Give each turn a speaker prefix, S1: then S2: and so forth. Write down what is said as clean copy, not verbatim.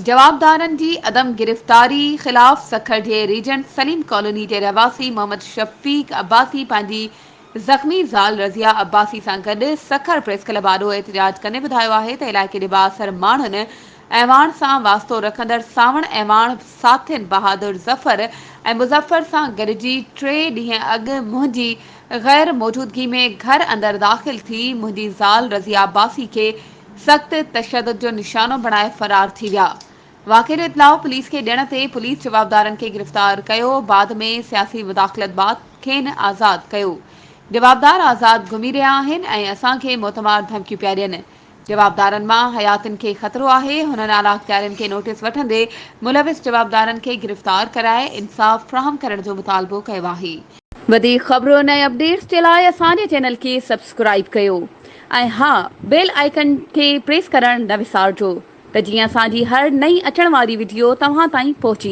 S1: जवाबदारनि जी अदम गिरफ़्तारी ख़िलाफ़ सखर जे reagent Salim colony जे रहवासी मोहम्मद शफ़ीक अब्बासी पंहिंजी ज़ख़्मी ज़ाल रज़िया अब्बासी सां गॾु सखर प्रेस क्लब आॾो एहतिजाज कंदे ॿुधायो आहे त इलाइक़े जे बासर माण्हुनि ऐवान सां वास्तो रखंदड़ सावण ऐवान साथियुनि बहादुर ज़फ़र ऐं मुज़फ़र सां गॾिजी 3 ॾींहं अॻु मुंहिंजी ग़ैर मौजूदगी में घर अंदरि दाख़िल थी मुंहिंजी ज़ाल रज़िया अब्बासी खे सख़्त तशद्दुद जो निशानो बणाए फ़रार थी विया। वाक़े जो इतलाउ पुलिस खे ॾियण ते पुलिस जवाबदारनि खे गिरफ़्तार कयो। बाद में सियासी मुदाख़लत बाद खेनि आज़ाद कयो। जवाबदार आज़ाद घुमी रहिया आहिनि ऐं असांखे मोतमार धमकियूं पिया ॾियनि। जवाबदारनि मां हयातिन खे ख़तरो आहे। हुननि आला अख़्तियारनि खे नोटिस वठंदे मुलविस जवाबदारनि खे गिरफ़्तार कराए इंसाफ़ फ़राहम करण जो मुतालबो कयो आहे। वधीक ख़बरुनि ऐं अपडेट्स जे लाइ असांजे चैनल खे सब्सक्राइब कयो ऐं हा, बेल आइकन खे प्रेस करणु न विसारिजो त जीअं असांजी हर नई अचण वारी वीडियो तव्हां ताईं पहुची